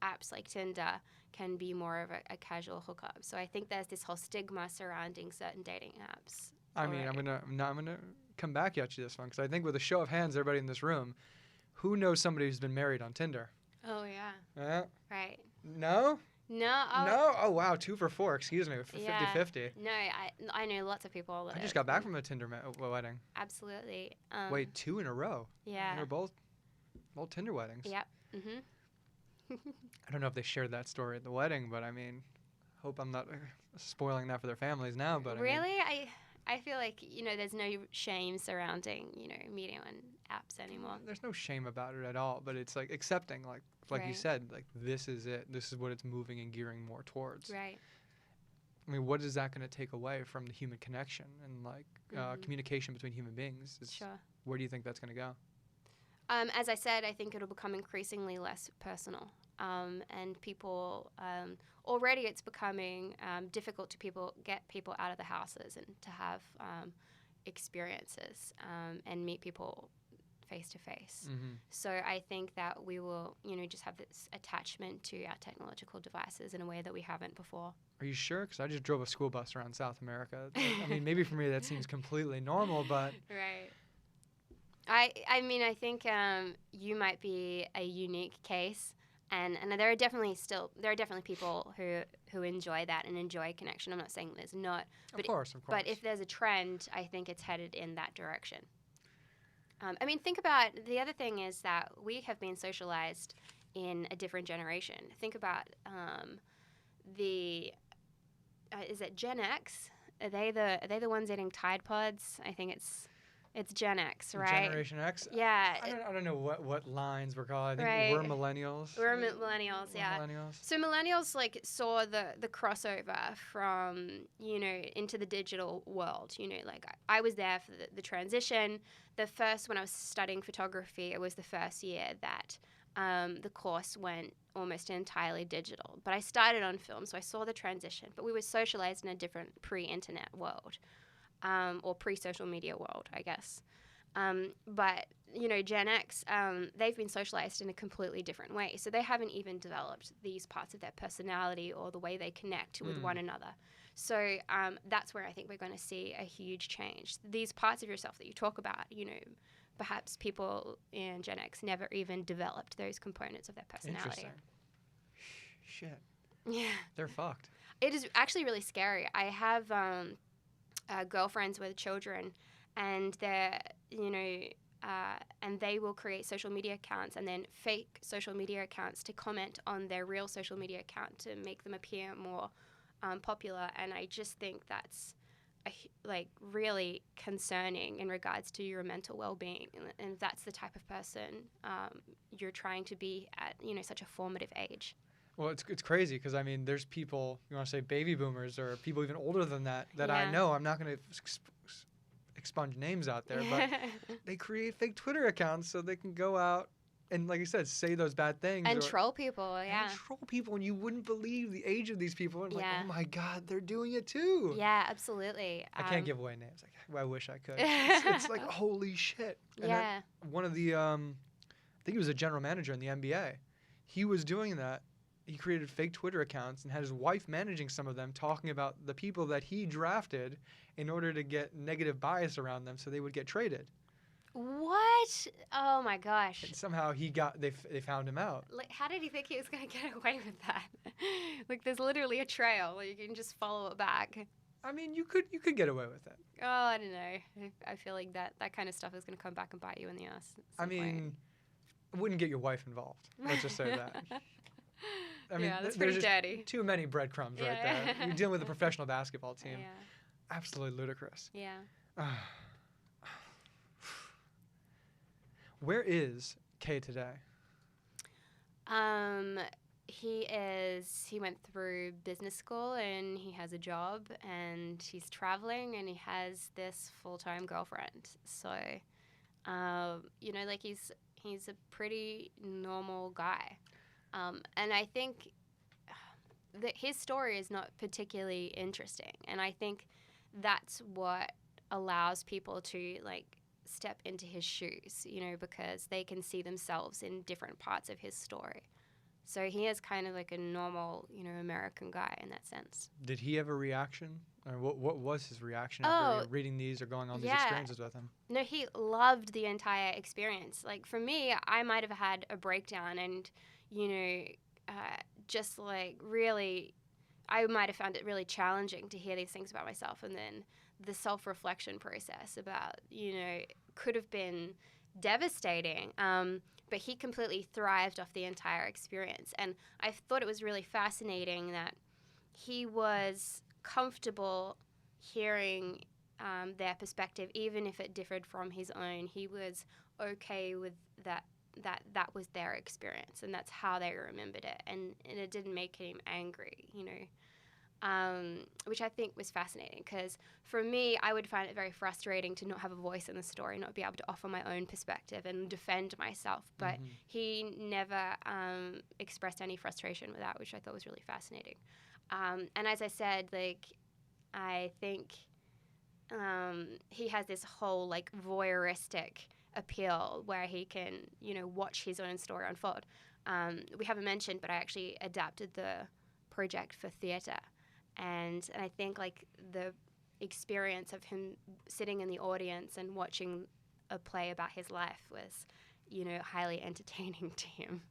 apps like Tinder can be more of a casual hookup. So I think there's this whole stigma surrounding certain dating apps. I mean, I'm gonna come back at you this one, because I think with a show of hands, everybody in this room, who knows somebody who's been married on Tinder? Oh, yeah. Yeah. Right. No? No. No? Oh, wow. 2 for 4. Excuse me. 50-50. No, I know lots of people that I just got back from a Tinder wedding. Absolutely. Wait, 2 in a row? Yeah. And they're both Tinder weddings. Yep. Mm-hmm. I don't know if they shared that story at the wedding, but I mean, hope I'm not spoiling that for their families now. But really, I feel like there's no shame surrounding meeting on apps anymore. There's no shame about it at all, but it's like accepting, like Right. you said, like this is it. This is what it's moving and gearing more towards. Right. I mean, what is that going to take away from the human connection and like communication between human beings? Sure. Where do you think that's going to go? As I said, I think it'll become increasingly less personal. And people, already it's becoming difficult to get people out of the houses and to have experiences and meet people face to face. So I think that we will, just have this attachment to our technological devices in a way that we haven't before. Are you sure? Because I just drove a school bus around South America. I mean, maybe for me that seems completely normal, but... Right. I mean, I think you might be a unique case, and there are definitely people who enjoy that and enjoy connection. I'm not saying there's not, but of course. But if there's a trend, I think it's headed in that direction. I mean, think about the other thing is that we have been socialized in a different generation. Think about is it Gen X? Are they the ones eating Tide Pods? I think it's Gen X, right? Generation X? Yeah. I don't know what lines we're called. I think Right. we're millennials. We're millennials, yeah. Millennials. So millennials saw the crossover from, into the digital world. I was there for the transition. When I was studying photography, it was the first year that the course went almost entirely digital. But I started on film, so I saw the transition. But we were socialized in a different pre-internet world. Or pre-social media world, I guess. But, Gen X, they've been socialized in a completely different way. So they haven't even developed these parts of their personality or the way they connect with one another. So that's where I think we're going to see a huge change. These parts of yourself that you talk about, perhaps people in Gen X never even developed those components of their personality. Interesting. Shit. Yeah. They're fucked. It is actually really scary. I have... girlfriends with children, and they're, and they will create social media accounts and then fake social media accounts to comment on their real social media account to make them appear more popular. And I just think that's really concerning in regards to your mental well-being. And that's the type of person you're trying to be at, such a formative age. Well, it's crazy because, I mean, there's people, you want to say baby boomers or people even older than that Yeah. I know. I'm not going to expunge names out there, but they create fake Twitter accounts so they can go out and, like you said, say those bad things. And troll people, yeah. And troll people, and you wouldn't believe the age of these people. And Yeah. like, oh, my God, they're doing it too. Yeah, absolutely. I can't give away names. I wish I could. It's like, holy shit. And yeah. one of the, I think he was a general manager in the NBA. He was doing that. He created fake Twitter accounts and had his wife managing some of them, talking about the people that he drafted in order to get negative bias around them so they would get traded. What? Oh, my gosh. And somehow they found him out. Like, how did he think he was going to get away with that? There's literally a trail. You can just follow it back. I mean, you could get away with it. Oh, I don't know. I feel like that kind of stuff is going to come back and bite you in the ass. I mean, I wouldn't get your wife involved. Let's just say that. I mean, that's pretty dirty. Too many breadcrumbs right there. You're dealing with a professional basketball team. Yeah. Absolutely ludicrous. Yeah. Where is Kay today? He went through business school and he has a job and he's traveling and he has this full-time girlfriend. So, he's a pretty normal guy. And I think that his story is not particularly interesting. And I think that's what allows people to, step into his shoes, because they can see themselves in different parts of his story. So he is kind of like a normal, American guy in that sense. Did he have a reaction? Or what was his reaction Oh, after reading these or going on these yeah. experiences with him? No, he loved the entire experience. Like for me, I might have had a breakdown and, just like really, I might have found it really challenging to hear these things about myself. And then the self-reflection process about, could have been devastating. But he completely thrived off the entire experience. And I thought it was really fascinating that he was comfortable hearing their perspective, even if it differed from his own. He was okay with that was their experience, and that's how they remembered it. And it didn't make him angry, which I think was fascinating, because for me, I would find it very frustrating to not have a voice in the story, not be able to offer my own perspective and defend myself. But he never expressed any frustration with that, which I thought was really fascinating. And as I said, like, I think he has this whole like voyeuristic appeal where he can, watch his own story unfold. We haven't mentioned, but I actually adapted the project for theatre. And I think like the experience of him sitting in the audience and watching a play about his life was, highly entertaining to him.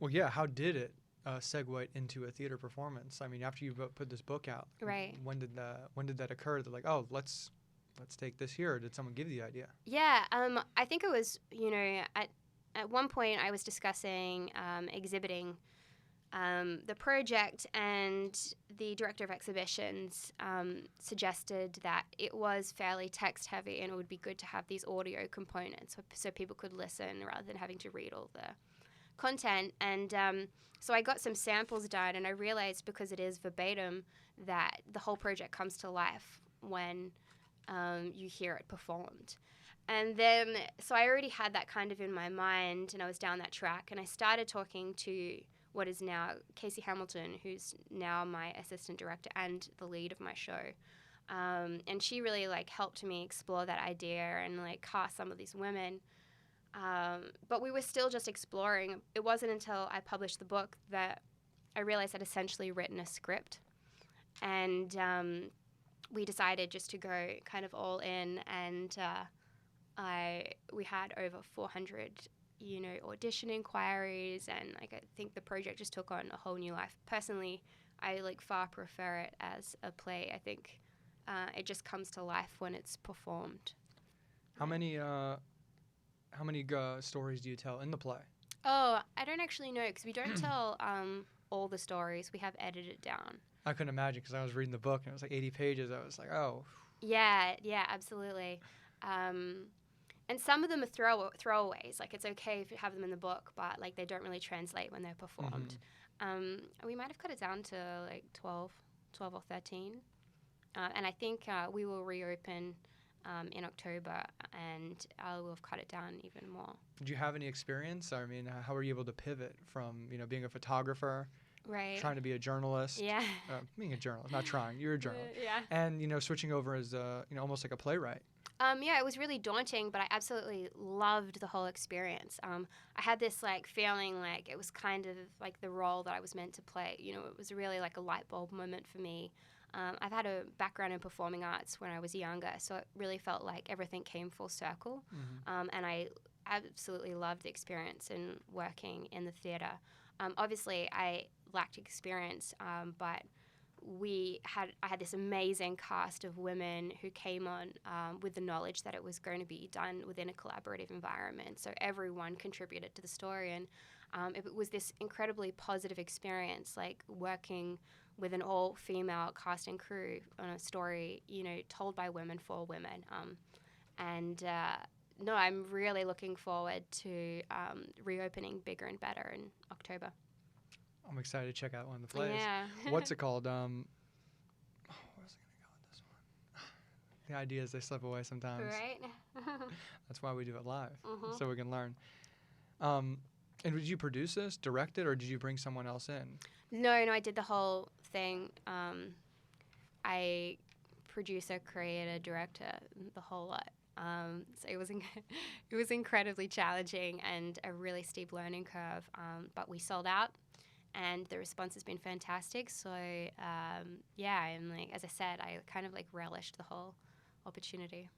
Well, yeah. How did it segue into a theater performance? I mean, after you put this book out, Right. When did that occur? They're like, oh, let's take this here. Or did someone give you the idea? Yeah, I think it was, at one point I was discussing exhibiting the project, and the director of exhibitions suggested that it was fairly text heavy and it would be good to have these audio components so people could listen rather than having to read all the content. And so I got some samples done, and I realized, because it is verbatim, that the whole project comes to life when you hear it performed. And then, so I already had that kind of in my mind, and I was down that track, and I started talking to what is now Casey Hamilton, who's now my assistant director and the lead of my show. And she really like helped me explore that idea and like cast some of these women. But we were still just exploring. It wasn't until I published the book that I realized I'd essentially written a script. And we decided just to go kind of all in, and we had over 400 audition inquiries, and like I think the project just took on a whole new life. Personally, I like far prefer it as a play. I think it just comes to life when it's performed. How many stories do you tell in the play? Oh, I don't actually know, because we don't tell all the stories. We have edited it down. I couldn't imagine, because I was reading the book and it was like 80 pages. I was like, oh. Yeah, absolutely. And some of them are throwaways. Like, it's okay if you have them in the book, but like they don't really translate when they're performed. We might have cut it down to like 12 or 13. And I think we will reopen in October, and I will have cut it down even more. Did you have any experience? I mean, how were you able to pivot from, being a photographer, right, trying to be a journalist? Yeah. Being a journalist, not trying, you're a journalist. Yeah. And, switching over as, almost like a playwright. Yeah, it was really daunting, but I absolutely loved the whole experience. I had this like feeling like it was kind of like the role that I was meant to play. It was really like a light bulb moment for me. I've had a background in performing arts when I was younger, so it really felt like everything came full circle. And I absolutely loved the experience in working in the theatre. Obviously, I lacked experience, but I had this amazing cast of women who came on with the knowledge that it was going to be done within a collaborative environment. So everyone contributed to the story, and it was this incredibly positive experience, like working with an all-female cast and crew on a story, told by women for women. No, I'm really looking forward to reopening bigger and better in October. I'm excited to check out one of the plays. Yeah. What's it called? What was I going to call it this one? The ideas, they slip away sometimes. Right. That's why we do it live, so we can learn. And did you produce this, direct it, or did you bring someone else in? No, I did the whole thing. I producer, creator, director, the whole lot. So it was incredibly challenging and a really steep learning curve. But we sold out, and the response has been fantastic. So yeah, and like as I said, I kind of like relished the whole opportunity.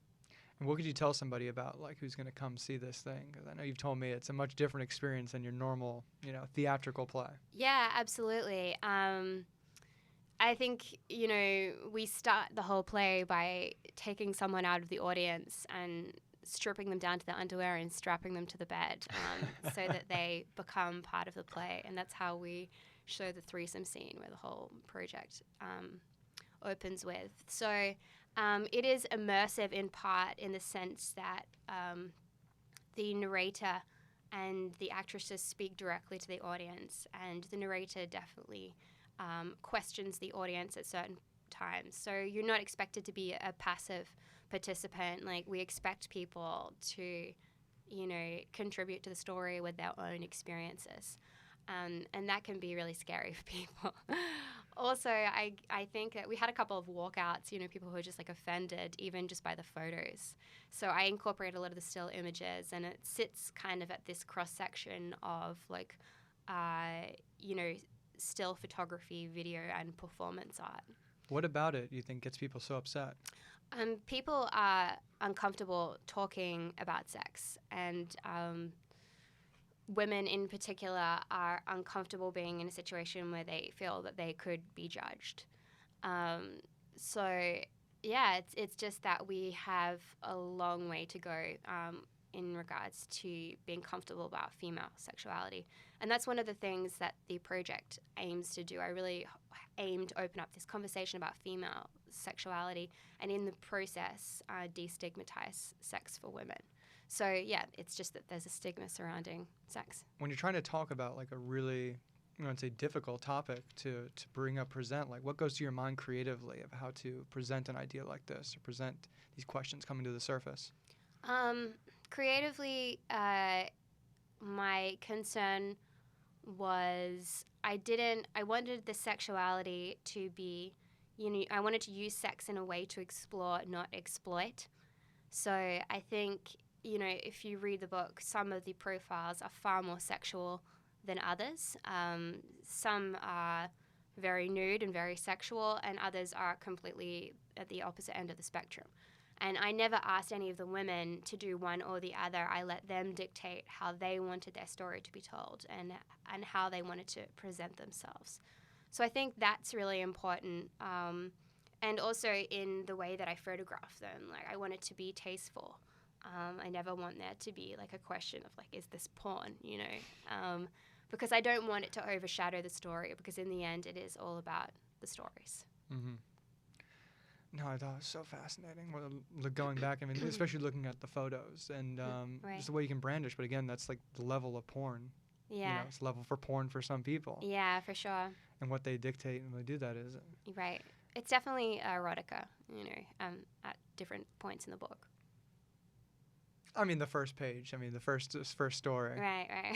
And what could you tell somebody about like who's going to come see this thing? Because I know you've told me it's a much different experience than your normal, theatrical play. Yeah, absolutely. I think, we start the whole play by taking someone out of the audience and stripping them down to their underwear and strapping them to the bed so that they become part of the play. And that's how we show the threesome scene where the whole project opens with. So it is immersive in part in the sense that the narrator and the actresses speak directly to the audience, and the narrator definitely questions the audience at certain times. So you're not expected to be a passive participant. Like, we expect people to, contribute to the story with their own experiences. And that can be really scary for people. Also, I think that we had a couple of walkouts, people who were just like offended even just by the photos. So I incorporate a lot of the still images, and it sits kind of at this cross-section of like, still photography, video, and performance art. What about it you think gets people so upset? People are uncomfortable talking about sex, and women in particular are uncomfortable being in a situation where they feel that they could be judged. So, yeah, it's just that we have a long way to go in regards to being comfortable about female sexuality. And that's one of the things that the project aims to do. I really aim to open up this conversation about female sexuality and in the process destigmatize sex for women. So, yeah, it's just that there's a stigma surrounding sex. When you're trying to talk about like a really, I'd say difficult topic to present, like what goes to your mind creatively of how to present an idea like this or present these questions coming to the surface? Creatively, my concern was I wanted the sexuality to be, I wanted to use sex in a way to explore, not exploit. So I think, if you read the book, some of the profiles are far more sexual than others. Some are very nude and very sexual, and others are completely at the opposite end of the spectrum. And I never asked any of the women to do one or the other. I let them dictate how they wanted their story to be told and how they wanted to present themselves. So I think that's really important. And also in the way that I photograph them. Like, I want it to be tasteful. I never want there to be like a question of like, is this porn, because I don't want it to overshadow the story, because in the end it is all about the stories. Mm-hmm. No, I thought it was so fascinating. Going back, I mean, especially looking at the photos and right. just the way you can brandish. But again, that's like the level of porn. Yeah. It's level for porn for some people. Yeah, for sure. And what they dictate when they do that is. Right. It's definitely erotica, at different points in the book. I mean, the first page. I mean, the first story. Right.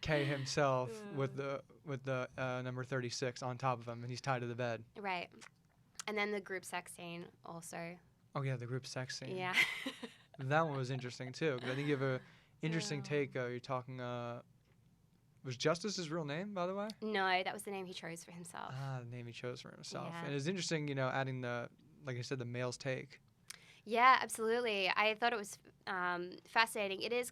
Kay himself with the number 36 on top of him, and he's tied to the bed. Right. And then the group sex scene also. Oh, yeah, the group sex scene. Yeah. That one was interesting, too, because I think you have a interesting take. You're talking, was Justice his real name, by the way? No, that was the name he chose for himself. The name he chose for himself. Yeah. And it's interesting, adding like I said, the male's take. Yeah, absolutely. I thought it was fascinating. It is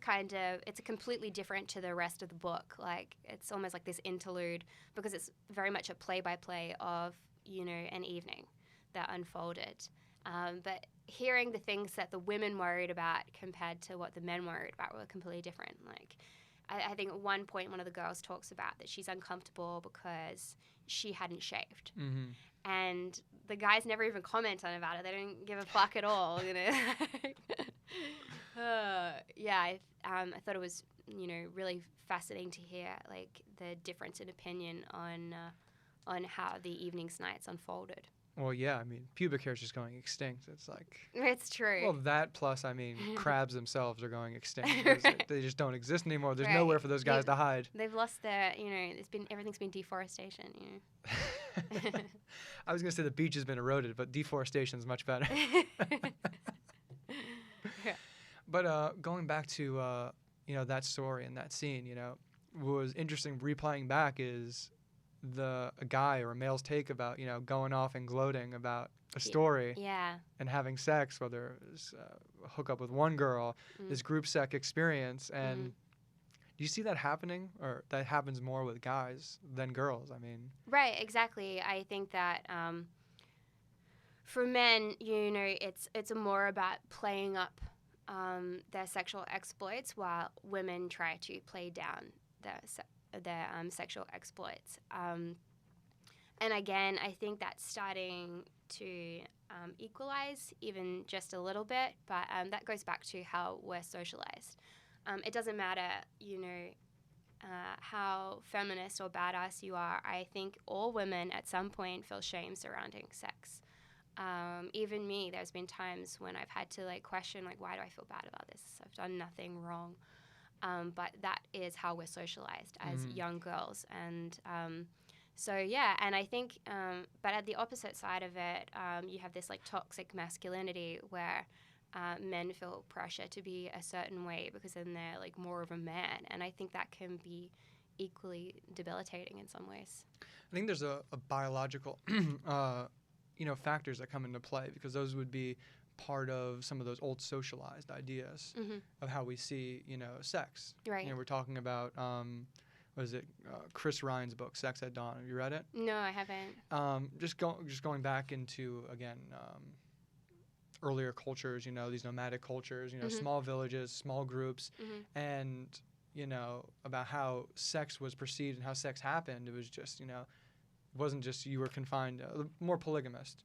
it's completely different to the rest of the book. Like, it's almost like this interlude, because it's very much a play-by-play of, an evening that unfolded. But hearing the things that the women worried about compared to what the men worried about were completely different. Like, I think at one point one of the girls talks about that she's uncomfortable because she hadn't shaved. Mm-hmm. And the guys never even comment on about it. They don't give a fuck at all, Yeah, I thought it was, really fascinating to hear, like, the difference in opinion on how the evening's nights unfolded. Well, yeah, I mean, pubic hair is just going extinct. It's like... It's true. Well, that plus, I mean, crabs themselves are going extinct. Right. They just don't exist anymore. There's Right. nowhere for those guys to hide. They've lost their, everything's been deforestation, I was going to say the beach has been eroded, but deforestation is much better. But going back to that story and that scene, what was interesting replaying back is a guy or a male's take about going off and gloating about a story Yeah. and having sex, whether it was a hookup with one girl, this group sex experience, and do you see that happening, or that happens more with guys than girls? I mean, Right, exactly. I think that for men, it's more about playing up their sexual exploits, while women try to play down their sexual exploits. And again, I think that's starting to equalize even just a little bit, but that goes back to how we're socialized. It doesn't matter, how feminist or badass you are. I think all women at some point feel shame surrounding sex. Even me, there's been times when I've had to question, why do I feel bad about this? I've done nothing wrong. But that is how we're socialized as young girls. And so, yeah, and I think, but at the opposite side of it, you have this toxic masculinity where men feel pressure to be a certain way because then they're more of a man. And I think that can be equally debilitating in some ways. I think there's a biological, factors that come into play, because those would be part of some of those old socialized ideas of how we see, sex. Right. We're talking about, what is it, Chris Ryan's book, Sex at Dawn. Have you read it? No, I haven't. Just going back into, again, earlier cultures, these nomadic cultures, small villages, small groups, and, about how sex was perceived and how sex happened. It was just, it wasn't just you were confined, more polygamist.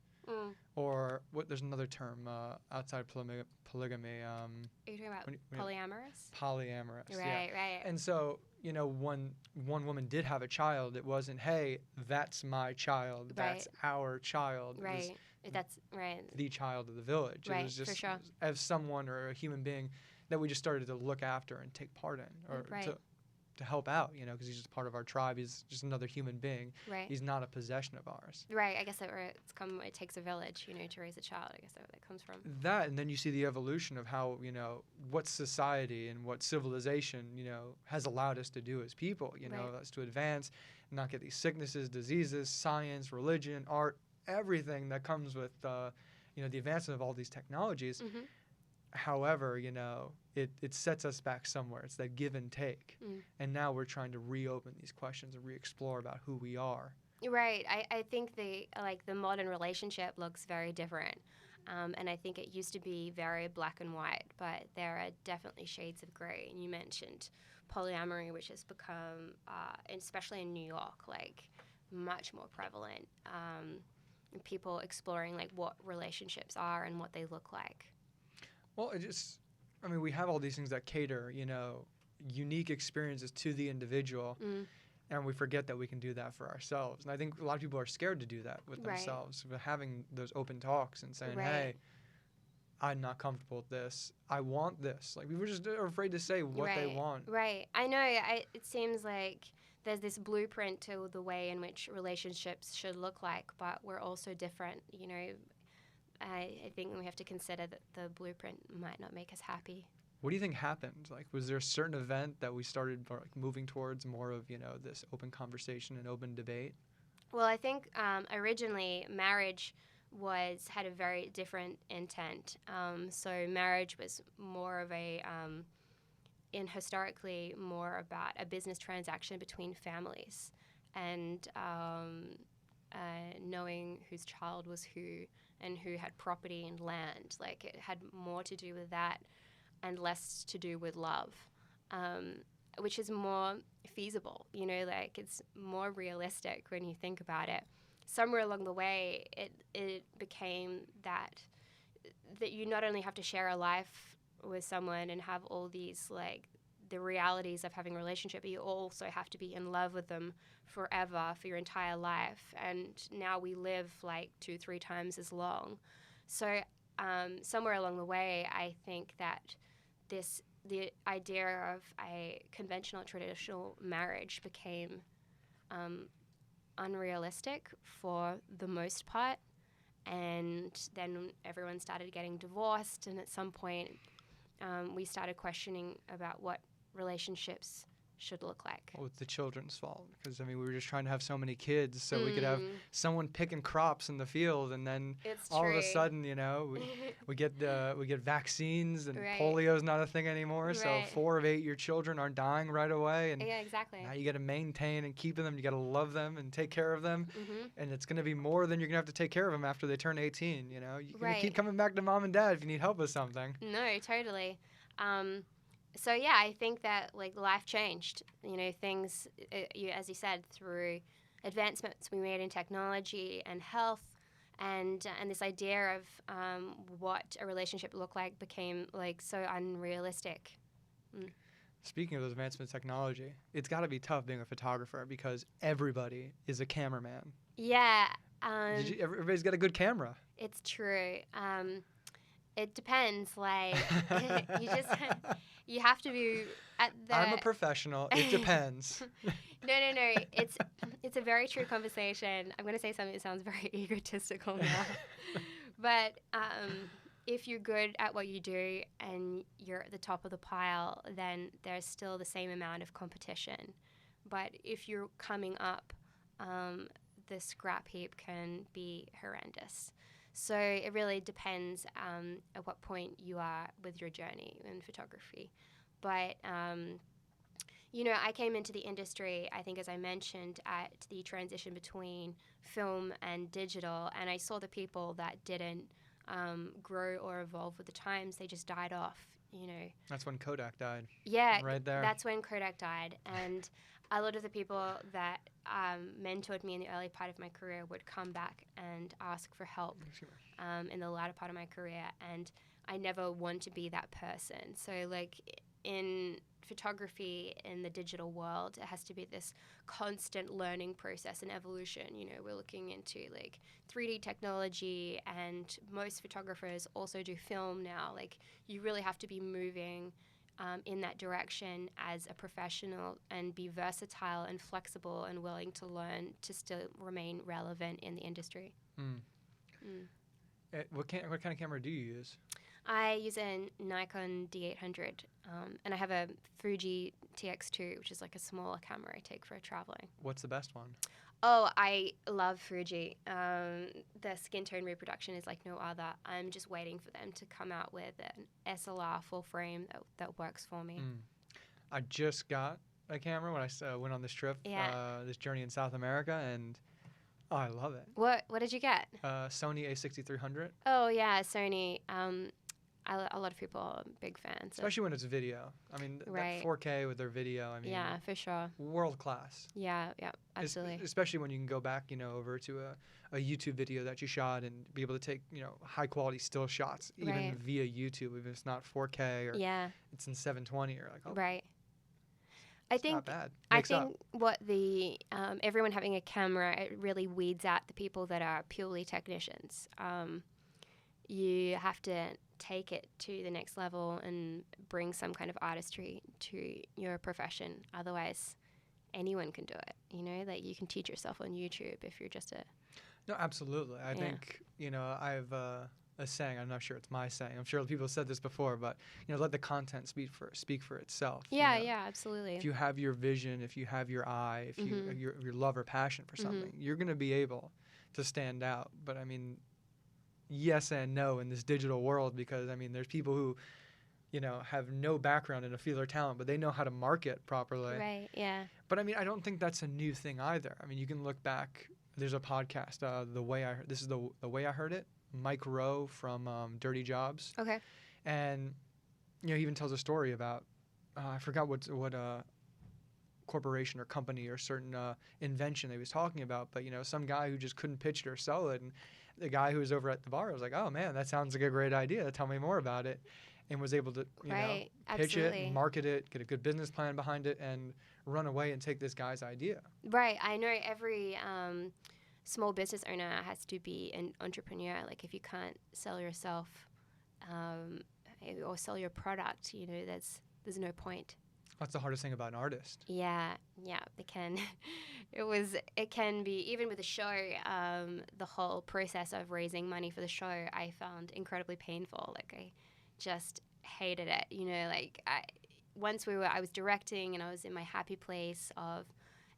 Or there's another term outside polygamy. Are you talking about polyamorous? Polyamorous, right, yeah. Right. And so, when one woman did have a child, it wasn't, hey, that's my child, that's our child. Right. That's right. The child of the village. Right, it was just for sure. as someone or a human being that we just started to look after and take part in, or to help out, because he's just part of our tribe. He's just another human being. Right. He's not a possession of ours. Right. I guess it takes a village, to raise a child. I guess that's where that comes from. That, and then you see the evolution of how, what society and what civilization, has allowed us to do as people, us to advance, and not get these sicknesses, diseases, science, religion, art, everything that comes with, the advancement of all these technologies. However, it sets us back somewhere. It's that give and take. And now we're trying to reopen these questions and re-explore about who we are. Right. I think the modern relationship looks very different. And I think it used to be very black and white, but there are definitely shades of gray. And you mentioned polyamory, which has become, especially in New York, much more prevalent. People exploring what relationships are and what they look like. Well, we have all these things that cater, unique experiences to the individual, and we forget that we can do that for ourselves. And I think a lot of people are scared to do that with themselves, but having those open talks and saying, hey, I'm not comfortable with this. I want this. People just are afraid to say what they want. Right. I know. It seems like there's this blueprint to the way in which relationships should look like, but we're also different, I think we have to consider that the blueprint might not make us happy. What do you think happened? Was there a certain event that we started moving towards more of, this open conversation and open debate? Well, I think originally marriage had a very different intent. So marriage was more of historically more about a business transaction between families, and knowing whose child was who and who had property and land. It had more to do with that and less to do with love, which is more feasible, it's more realistic when you think about it. Somewhere along the way, it became that you not only have to share a life with someone and have all these, the realities of having a relationship, but you also have to be in love with them forever, for your entire life. And now we live 2-3 times as long. So somewhere along the way, I think that the idea of a conventional, traditional marriage became unrealistic for the most part. And then everyone started getting divorced, and at some point we started questioning about what relationships should look like. Well, it's the children's fault because I mean we were just trying to have so many kids so we could have someone picking crops in the field, and then It's all of true. a sudden, you know, we get vaccines and Right. polio's not a thing anymore. So Right. 4 of 8 your children are dying right away, and Yeah, exactly. now you got to maintain and keep them. You got to love them and take care of them, Mm-hmm. and it's going to be more than you're gonna have to take care of them after they turn 18. You know, you're gonna Right. keep coming back to mom and dad if you need help with something. No, totally. So yeah, I think that like life changed. You know, things, as you said, through advancements we made in technology and health, and this idea of what a relationship looked like became like so unrealistic. Speaking of those advancements in technology, it's got to be tough being a photographer because everybody is a cameraman. Yeah, Everybody's got a good camera. it's true. It depends. Like you have to be at the. I'm a professional. It depends. No. It's a very true conversation. I'm going to say something that sounds very egotistical now, but if you're good at what you do and you're at the top of the pile, then there's still the same amount of competition. But if you're coming up, the scrap heap can be horrendous. So it really depends at what point you are with your journey in photography. But, you know, I came into the industry, I think as I mentioned, at the transition between film and digital, and I saw the people that didn't grow or evolve with the times. They just died off, you know. That's when Kodak died. Yeah, right there. That's when Kodak died. And a lot of the people that mentored me in the early part of my career would come back and ask for help in the latter part of my career. And I never want to be that person. So, like, in photography in the digital world, it has to be this constant learning process and evolution. You know, we're looking into, like, 3D technology, and most photographers also do film now. Like, you really have to be moving in that direction as a professional and be versatile and flexible and willing to learn to still remain relevant in the industry. What kind of camera do you use? I use a Nikon D800, and I have a Fuji TX2, which is like a smaller camera I take for traveling. What's the best one? Oh, I love Fuji. The skin tone reproduction is like no other. I'm just waiting for them to come out with an SLR full frame that works for me. I just got a camera when I went on this trip, this journey in South America, and I love it. What did you get? Sony A6300. Oh yeah, Sony. A lot of people are big fans. Especially when it's video. I mean, that 4K with their video, I mean, yeah, for sure. World class. Yeah, absolutely. Especially when you can go back, you know, over to a YouTube video that you shot and be able to take, you know, high quality still shots, even via YouTube, if it's not 4K or it's in 720 or like, oh, right. I think not bad. What the everyone having a camera, it really weeds out the people that are purely technicians. You have to take it to the next level and bring some kind of artistry to your profession. Otherwise, anyone can do it. You know, that you can teach yourself on YouTube if you're just a. No, absolutely. I think, you know, I have a saying. I'm not sure it's my saying. I'm sure people said this before, but you know, let the content speak for itself. Yeah, you know? Absolutely. If you have your vision, if you have your eye, if you your love or passion for something, you're going to be able to stand out. But I mean, yes and no in this digital world, because I mean, there's people who, you know, have no background in a field or talent, but they know how to market properly. Right. Yeah. But I mean, I don't think that's a new thing either. I mean, you can look back. There's a podcast, the way I heard it. Mike Rowe from Dirty Jobs. Okay. And you know, he even tells a story about I forgot what corporation or company or certain invention they was talking about, but you know, some guy who just couldn't pitch it or sell it, and the guy who was over at the bar was like, "Oh man, that sounds like a great idea. Tell me more about it," and was able to pitch it, market it, get a good business plan behind it, and run away and take this guy's idea. Right. I know every small business owner has to be an entrepreneur. Like if you can't sell yourself or sell your product, you know, there's no point. That's the hardest thing about an artist. Yeah, they can. It can be, even with the show, the whole process of raising money for the show, I found incredibly painful. Like hated it. You know, like I was directing and I was in my happy place of,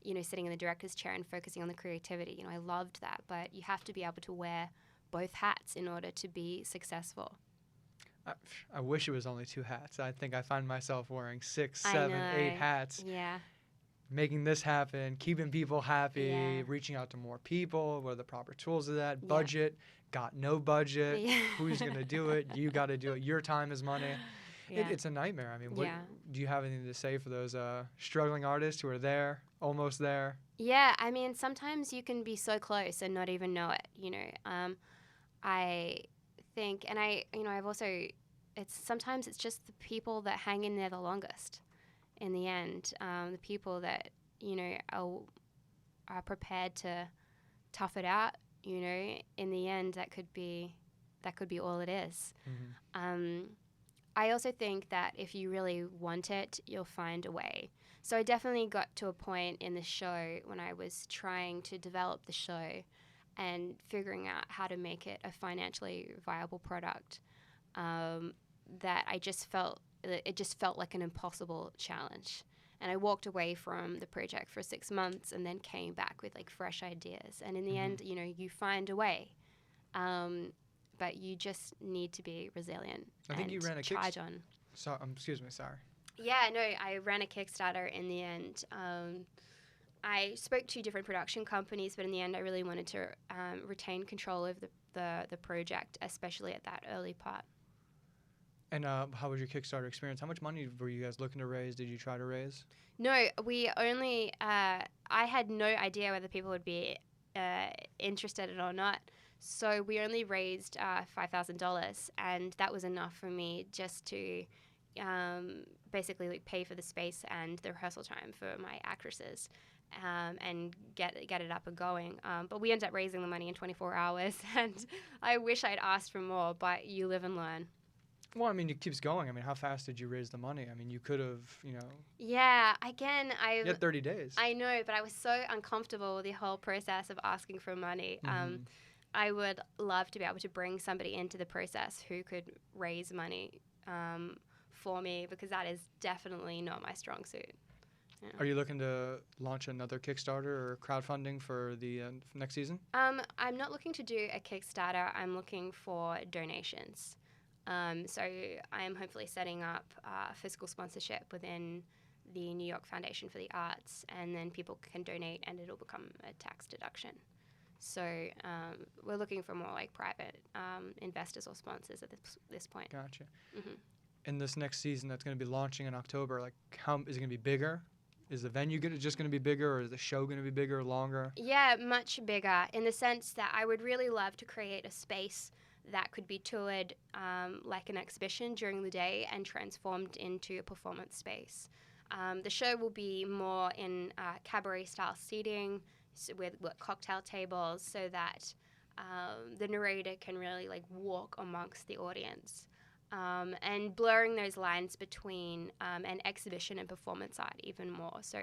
you know, sitting in the director's chair and focusing on the creativity. You know, I loved that, but you have to be able to wear both hats in order to be successful. I wish it was only 2 hats. I think I find myself wearing 6, I 7, know. 8 hats. Yeah. Making this happen, keeping people happy, Yeah. reaching out to more people. What are the proper tools of that? Yeah. Budget, got no budget. Yeah. Who's going to do it? You got to do it. Your time is money. Yeah. It's a nightmare. I mean, what, Yeah. do you have anything to say for those struggling artists who are there, almost there? Yeah, I mean, sometimes you can be so close and not even know it, you know. I think, and I've also, sometimes it's just the people that hang in there the longest in the end, the people that, you know, are prepared to tough it out, you know. In the end, that could be all it is. Mm-hmm. I also think that if you really want it, you'll find a way. So I definitely got to a point in the show when I was trying to develop the show and figuring out how to make it a financially viable product, that it just felt like an impossible challenge. And I walked away from the project for 6 months and then came back with like fresh ideas. And in the end, you know, you find a way. But you just need to be resilient. I think you ran a charge on. So, excuse me, sorry. Yeah, no, I ran a Kickstarter in the end. I spoke to different production companies, but in the end, I really wanted to retain control of the project, especially at that early part. And how was your Kickstarter experience? How much money were you guys looking to raise? Did you try to raise? No, we only. I had no idea whether people would be interested in it or not. So we only raised $5,000, and that was enough for me just to basically like pay for the space and the rehearsal time for my actresses, and get it up and going. But we ended up raising the money in 24 hours, and I wish I'd asked for more, but you live and learn. Well, I mean, it keeps going. I mean, how fast did you raise the money? I mean, you could have, you know. Yeah, again, You had 30 days. I know, but I was so uncomfortable with the whole process of asking for money. I would love to be able to bring somebody into the process who could raise money for me, because that is definitely not my strong suit. Yeah. Are you looking to launch another Kickstarter or crowdfunding for the next season? I'm not looking to do a Kickstarter. I'm looking for donations. So I am hopefully setting up fiscal sponsorship within the New York Foundation for the Arts, and then people can donate and it'll become a tax deduction. So we're looking for more like private investors or sponsors at this point. Gotcha. Mm-hmm. In this next season that's going to be launching in October, like how is it going to be bigger? Is the venue just going to be bigger, or is the show going to be bigger, longer? Yeah, much bigger, in the sense that I would really love to create a space that could be toured like an exhibition during the day and transformed into a performance space. The show will be more in cabaret-style seating, with cocktail tables, so that the narrator can really like walk amongst the audience, and blurring those lines between an exhibition and performance art even more. So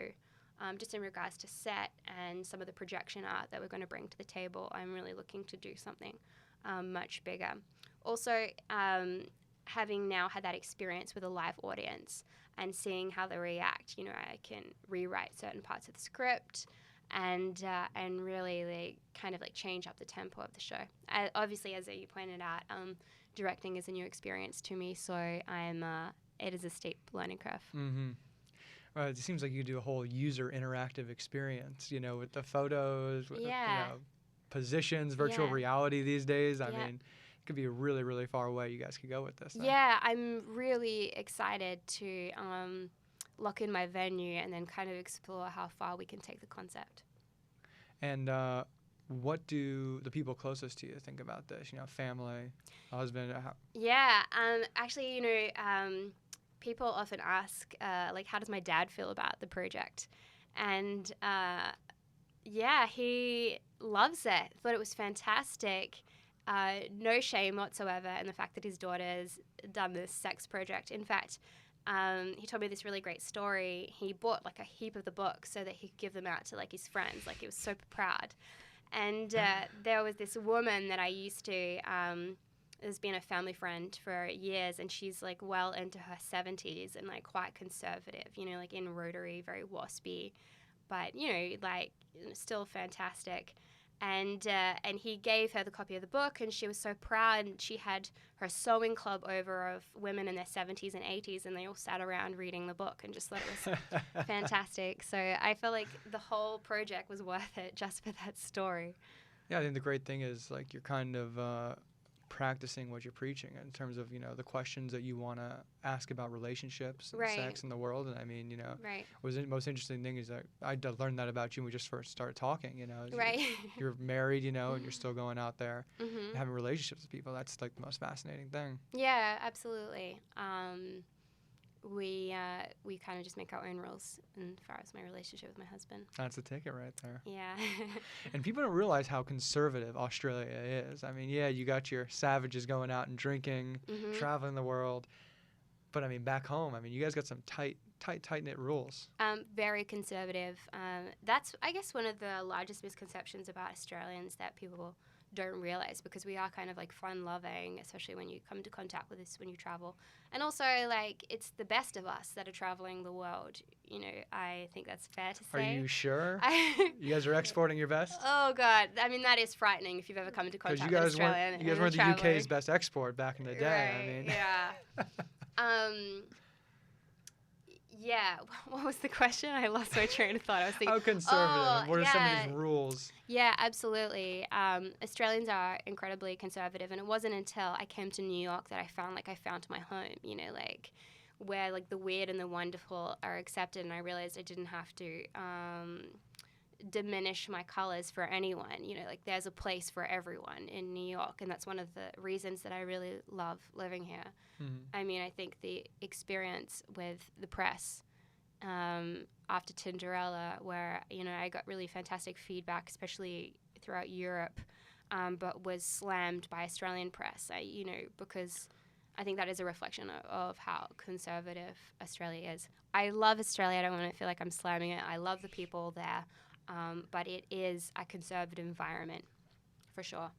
just in regards to set and some of the projection art that we're going to bring to the table, I'm really looking to do something much bigger. Also, having now had that experience with a live audience and seeing how they react, you know, I can rewrite certain parts of the script and really like kind of like change up the tempo of the show. Obviously, as you pointed out, directing is a new experience to me, so it is a steep learning curve. Mm-hmm. Well, it seems like you do a whole user interactive experience, you know, with the photos, with the, you know, positions, virtual reality these days. I mean, it could be a really, really far away you guys could go with this. Yeah, I'm really excited to lock in my venue and then kind of explore how far we can take the concept. And what do the people closest to you think about this? You know, family, husband? Yeah, actually, you know, people often ask, like, how does my dad feel about the project? And yeah, he loves it. Thought it was fantastic. No shame whatsoever in the fact that his daughter's done this sex project. In fact, he told me this really great story. He bought like a heap of the books so that he could give them out to like his friends. Like, he was so proud. And there was this woman that I used to has been a family friend for years, and she's like well into her 70s and like quite conservative, you know, like in Rotary, very waspy, but you know, like still fantastic. And he gave her the copy of the book, and she was so proud. And she had her sewing club over of women in their 70s and 80s, and they all sat around reading the book and just thought it was fantastic. So I feel like the whole project was worth it just for that story. Yeah, I think the great thing is like you're kind of practicing what you're preaching in terms of, you know, the questions that you want to ask about relationships and Right. sex in the world. And I mean, you know, Right. what was the most interesting thing is that I learned that about you when we just first started talking, you know. Right. You're married, you know, and you're still going out there and Mm-hmm. having relationships with people. That's like the most fascinating thing. Yeah, absolutely. We kind of just make our own rules as far as my relationship with my husband. That's the ticket right there. Yeah. And people don't realize how conservative Australia is. I mean, yeah, you got your savages going out and drinking, Mm-hmm. traveling the world. But I mean, back home, I mean, you guys got some tight-knit rules. Very conservative. That's, I guess, one of the largest misconceptions about Australians that people don't realize, because we are kind of like fun-loving, especially when you come into contact with us when you travel. And also, like, it's the best of us that are traveling the world. You know, I think that's fair to Are say. you sure? You guys are exporting your best? Oh, God. I mean, that is frightening if you've ever come into Because contact you with guys Australia. weren't, you guys weren't the UK's best export back in the day. Right, I mean, yeah. Yeah, what was the question? I lost my train of thought. I was thinking, how conservative? And what are some of these rules? Yeah, absolutely. Australians are incredibly conservative, and it wasn't until I came to New York that I found my home, you know, like where like the weird and the wonderful are accepted, and I realized I didn't have to diminish my colors for anyone. You know, like there's a place for everyone in New York, and that's one of the reasons that I really love living here. Mm-hmm. I mean, I think the experience with the press after Tinderella, where, you know, I got really fantastic feedback, especially throughout Europe, but was slammed by Australian press, you know, because I think that is a reflection of how conservative Australia is. I love Australia. I don't want to feel like I'm slamming it. I love the people there, but it is a conservative environment for sure.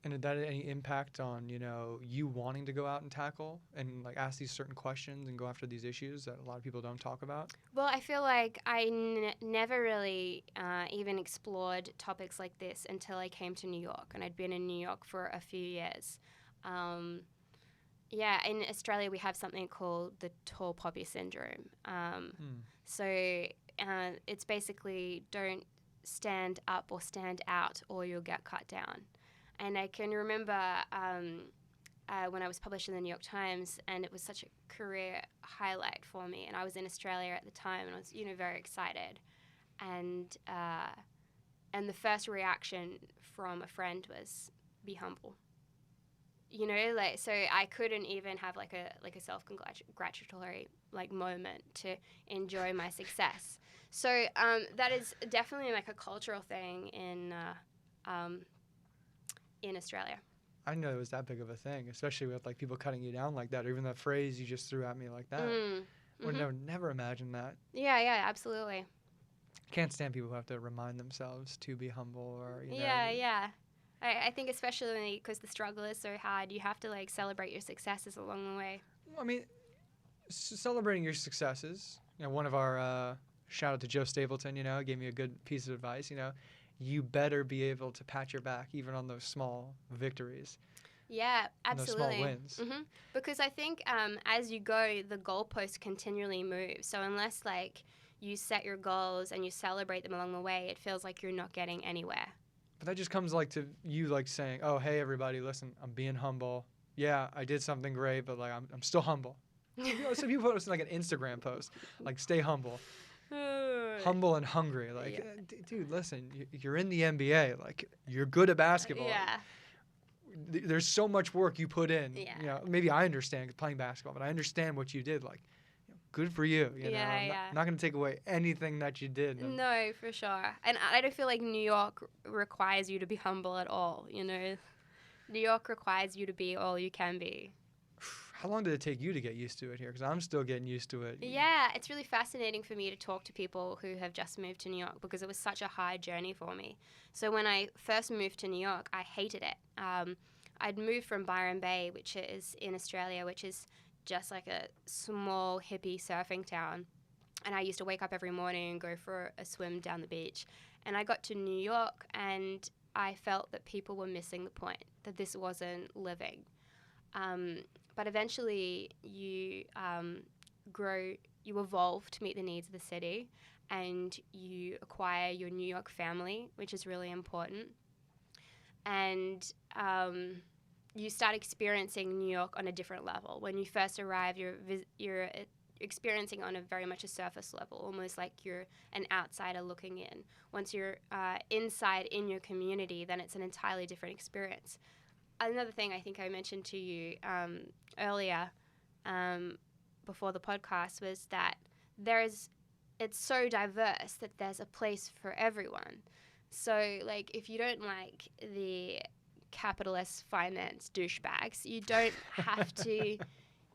And did that have any impact on, you know, you wanting to go out and tackle and like ask these certain questions and go after these issues that a lot of people don't talk about? Well, I feel like I never really even explored topics like this until I came to New York, and I'd been in New York for a few years. Yeah, in Australia we have something called the tall poppy syndrome. So it's basically don't stand up or stand out or you'll get cut down. And I can remember when I was published in the New York Times, and it was such a career highlight for me. And I was in Australia at the time, and I was, you know, very excited. And the first reaction from a friend was, "Be humble." You know, like, so I couldn't even have like a self-congratulatory like moment to enjoy my success. So that is definitely like a cultural thing in Australia. I didn't know it was that big of a thing, especially with like people cutting you down like that, or even that phrase you just threw at me like that. Would never imagine that. Yeah, absolutely. Can't stand people who have to remind themselves to be humble, or you know. Yeah. I think especially because the struggle is so hard, you have to like celebrate your successes along the way. Well, I mean, celebrating your successes. You know, one of our shout out to Joe Stapleton. You know, gave me a good piece of advice. You know, you better be able to pat your back even on those small victories. Yeah, absolutely. Those small wins. Because I think as you go, the goalposts continually move. So unless like you set your goals and you celebrate them along the way, it feels like you're not getting anywhere. But that just comes like to you like saying, "Oh, hey everybody, listen, I'm being humble. Yeah, I did something great, but like I'm still humble." You know, some people post like an Instagram post, like "Stay humble." Humble and hungry, like, dude, listen, you're in the NBA, like, you're good at basketball. Yeah. There's so much work you put in. Yeah. You know, maybe I understand playing basketball, but I understand what you did. Like, good for you. You know, I'm not going to take away anything that you did. No, for sure. And I don't feel like New York requires you to be humble at all. You know, New York requires you to be all you can be. How long did it take you to get used to it here? Because I'm still getting used to it. Yeah, it's really fascinating for me to talk to people who have just moved to New York because it was such a hard journey for me. So when I first moved to New York, I hated it. I'd moved from Byron Bay, which is in Australia, which is just like a small hippie surfing town. And I used to wake up every morning and go for a swim down the beach. And I got to New York and I felt that people were missing the point, that this wasn't living. But eventually you you evolve to meet the needs of the city, and you acquire your New York family, which is really important. And you start experiencing New York on a different level. When you first arrive, you're experiencing on a very much a surface level, almost like you're an outsider looking in. Once you're inside in your community, then it's an entirely different experience. Another thing I think I mentioned to you earlier before the podcast was that it's so diverse that there's a place for everyone. So, like, if you don't like the capitalist finance douchebags, you don't have to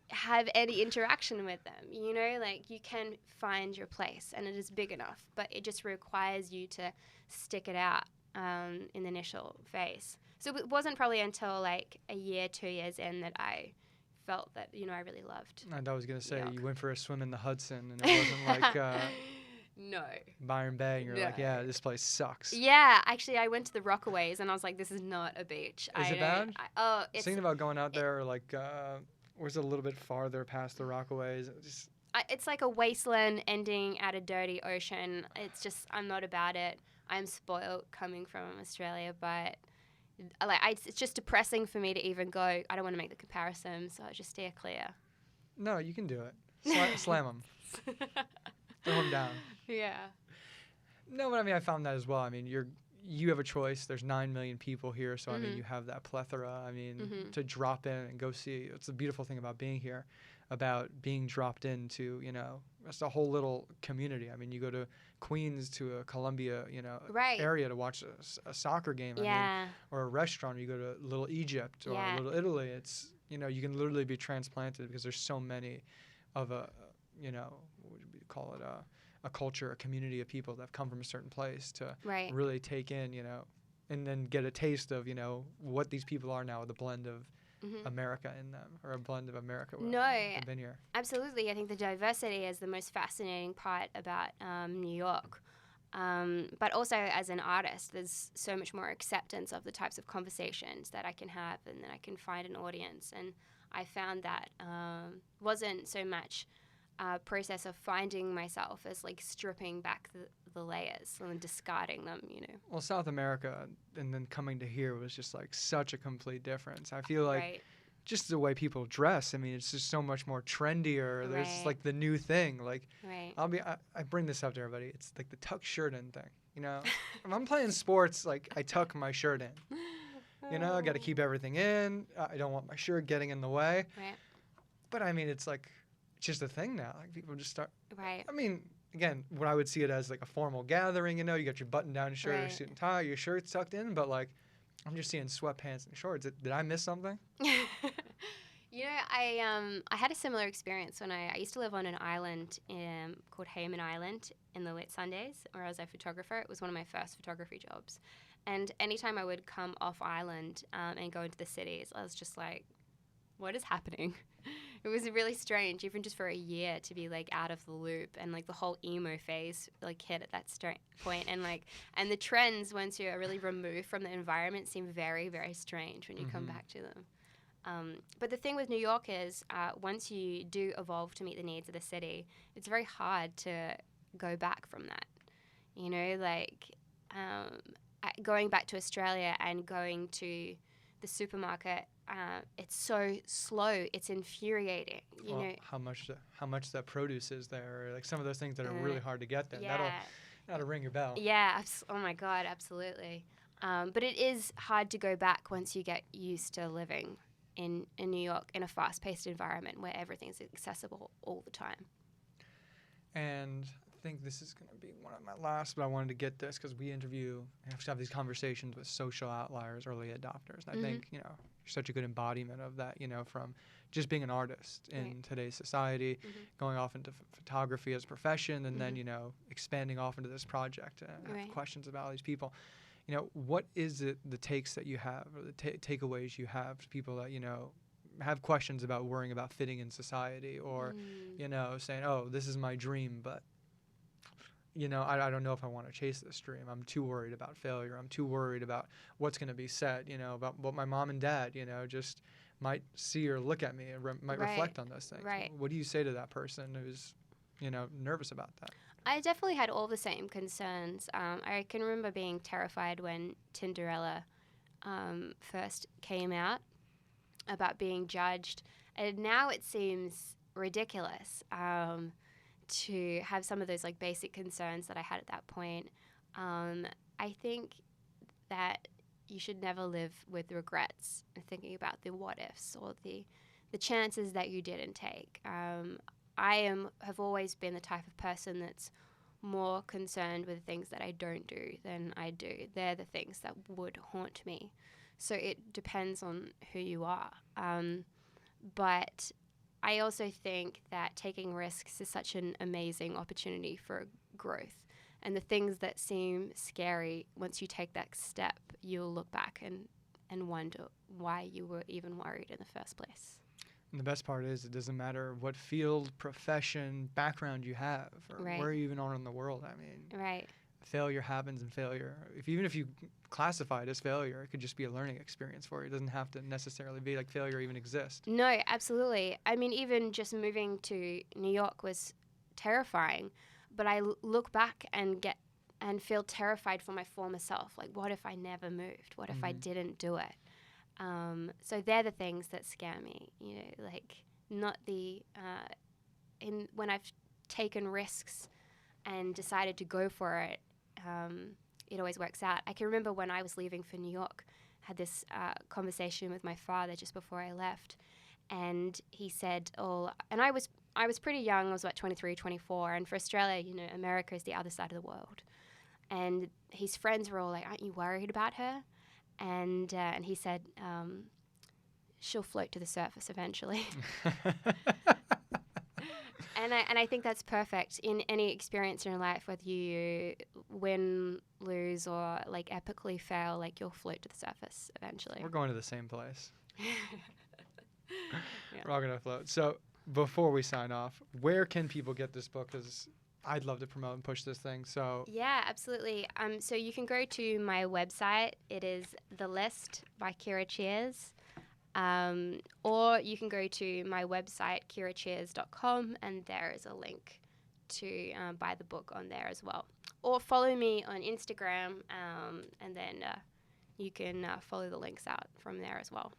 have any interaction with them, you know? Like, you can find your place, and it is big enough, but it just requires you to stick it out in the initial phase. So it wasn't probably until, like, a year, 2 years in that I felt that, you know, I really loved And I was going to say, New York. you went for a swim in the Hudson, and it wasn't like No. Byron Bay, and you're No. like, yeah, this place sucks. Yeah, actually, I went to the Rockaways, and I was like, this is not a beach. Is it bad? It's Thinking about going out there, like, where's a little bit farther past the Rockaways? it's like a wasteland ending at a dirty ocean. It's just, I'm not about it. I'm spoiled coming from Australia, but it's just depressing for me to even go. I don't want to make the comparison, so I just steer clear. No, you can do it. Slam them. Throw them down. Yeah. No, but I mean, I found that as well. I mean, you have a choice. There's 9 million people here, so I mean, Mhm. you have that plethora. I mean, Mhm. to drop in and go see. It's the beautiful thing about being here, about being dropped into, you know, it's a whole little community. I mean, you go to Queens to a Columbia, you know, Right. area to watch a soccer game. I mean, Yeah. or a restaurant. Or you go to Little Egypt or Yeah. Little Italy. It's, you know, you can literally be transplanted because there's so many of you know, what would we call it, a culture, a community of people that have come from a certain place to Right. really take in, you know, and then get a taste of, you know, what these people are now with a blend of Mhm. America in them, or a blend of America. No. They've been here. Absolutely. I think the diversity is the most fascinating part about New York. But also, as an artist, there's so much more acceptance of the types of conversations that I can have and that I can find an audience. And I found that wasn't so much a process of finding myself as, like, stripping back the layers and discarding them, you know. Well, South America and then coming to here was just like such a complete difference. I feel like Right. just the way people dress. I mean, it's just so much more trendier. There's Right. like the new thing. Like, Right. I bring this up to everybody. It's like the tuck shirt in thing. You know, if I'm playing sports, like I tuck my shirt in. You know, I got to keep everything in. I don't want my shirt getting in the way. Right. But I mean, it's like it's just a thing now. Like people just start. Right. I mean, again, what I would see it as like a formal gathering. You know, you got your button-down shirt or Right. suit and tie, your shirt's tucked in. But like, I'm just seeing sweatpants and shorts. Did I miss something? You know, I had a similar experience when I used to live on an island called Hayman Island in the Whitsundays, where I was a photographer. It was one of my first photography jobs. And anytime I would come off island and go into the cities, I was just like, what is happening? It was really strange, even just for a year, to be like out of the loop, and like the whole emo phase like hit at that point, and like the trends, once you're really removed from the environment, seem very, very strange when you come back to them. But the thing with New York is, once you do evolve to meet the needs of the city, it's very hard to go back from that. You know, like going back to Australia and going to the supermarket, it's so slow. It's infuriating. You know, how much that produce is there, or like some of those things that are really hard to get there. Yeah. That'll ring your bell. Yeah. Oh my God, absolutely. But it is hard to go back once you get used to living in New York in a fast-paced environment where everything's accessible all the time. And I think this is going to be one of my last, but I wanted to get this because we have to have these conversations with social outliers, early adopters. And I think, you know, you're such a good embodiment of that, you know, from just being an artist in today's society, going off into photography as a profession, and then, you know, expanding off into this project and have questions about all these people. what is it, the takes that you have, or the takeaways you have to people that, have questions about worrying about fitting in society, or, saying, oh, this is my dream, but, I don't know if I want to chase this dream. I'm too worried about failure. I'm too worried about what's going to be said, about what my mom and dad, just might see or look at me and might reflect on those things. Right. What do you say to that person who's, nervous about that? I definitely had all the same concerns. I can remember being terrified when Tinderella first came out, about being judged. And now it seems ridiculous to have some of those like basic concerns that I had at that point. I think that you should never live with regrets and thinking about the what ifs or the chances that you didn't take. Have always been the type of person that's more concerned with the things that I don't do than I do. They're the things that would haunt me. So it depends on who you are. But I also think that taking risks is such an amazing opportunity for growth. And the things that seem scary, once you take that step, you'll look back and wonder why you were even worried in the first place. And the best part is it doesn't matter what field, profession, background you have, or where you even are in the world. I mean, failure happens in failure. Even if you classify it as failure, it could just be a learning experience for you. It doesn't have to necessarily be like failure even exists. No, absolutely. I mean, even just moving to New York was terrifying, but I look back and feel terrified for my former self. Like, what if I never moved? What if I didn't do it? So they're the things that scare me, like not the, when I've taken risks and decided to go for it, it always works out. I can remember when I was leaving for New York, had this conversation with my father just before I left, and he said, and I was pretty young, I was about 23, 24, and for Australia, America is the other side of the world. And his friends were all like, aren't you worried about her? And he said, she'll float to the surface eventually. And I think that's perfect in any experience in your life, whether you win, lose, or like epically fail, like you'll float to the surface eventually. We're going to the same place. We're all going to float. So before we sign off, where can people get this book? Because I'd love to promote and push this thing. So yeah, absolutely. So you can go to my website. It is The List by Kirra Cheers. Or you can go to my website, kirracheers.com, and there is a link to buy the book on there as well. Or follow me on Instagram, and then you can follow the links out from there as well.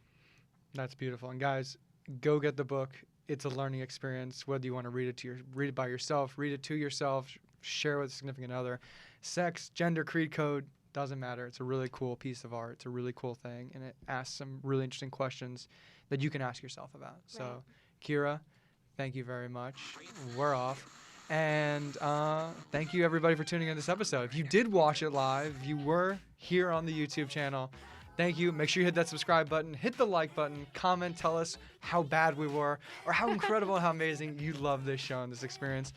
That's beautiful. And guys, go get the book. It's a learning experience, whether you want to read it by yourself, read it to yourself, share with a significant other. Sex, gender, creed, code, doesn't matter. It's a really cool piece of art. It's a really cool thing, and it asks some really interesting questions that you can ask yourself about. So, Kirra, thank you very much. We're off. And thank you, everybody, for tuning in this episode. If you did watch it live, if you were here on the YouTube channel, thank you. Make sure you hit that subscribe button, hit the like button, comment, tell us how bad we were, or how incredible and how amazing you love this show and this experience.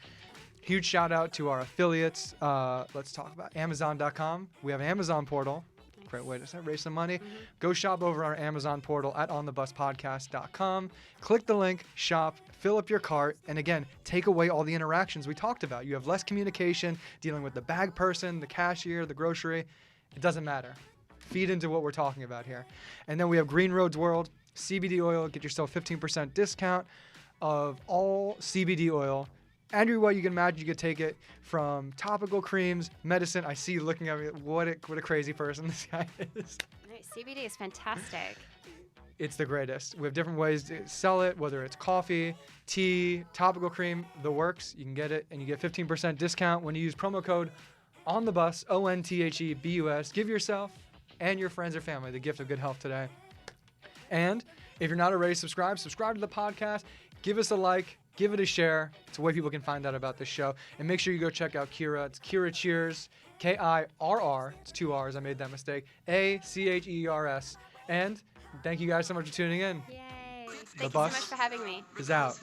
Huge shout out to our affiliates. Let's talk about Amazon.com. We have an Amazon portal. Great way to raise some money. Go shop over our Amazon portal at onthebuspodcast.com. Click the link, shop, fill up your cart, and again, take away all the interactions we talked about. You have less communication dealing with the bag person, the cashier, the grocery. It doesn't matter. Feed into what we're talking about here. And then we have Green Roads World, CBD oil. Get yourself 15% discount of all CBD oil. Every way you can imagine, you could take it from topical creams, medicine. I see you looking at me. What a crazy person this guy is. No, CBD is fantastic. It's the greatest. We have different ways to sell it, whether it's coffee, tea, topical cream, the works. You can get it, and you get 15% discount when you use promo code ONTHEBUS, ONTHEBUS. Give yourself and your friends or family the gift of good health today. And if you're not already subscribed, subscribe to the podcast. Give us a like. Give it a share. It's a way people can find out about this show. And make sure you go check out Kirra. It's Kirra Cheers. Kirr. It's 2 R's. I made that mistake. ACHERS. And thank you guys so much for tuning in. Yay. The Thank you so bus much for having me. is out.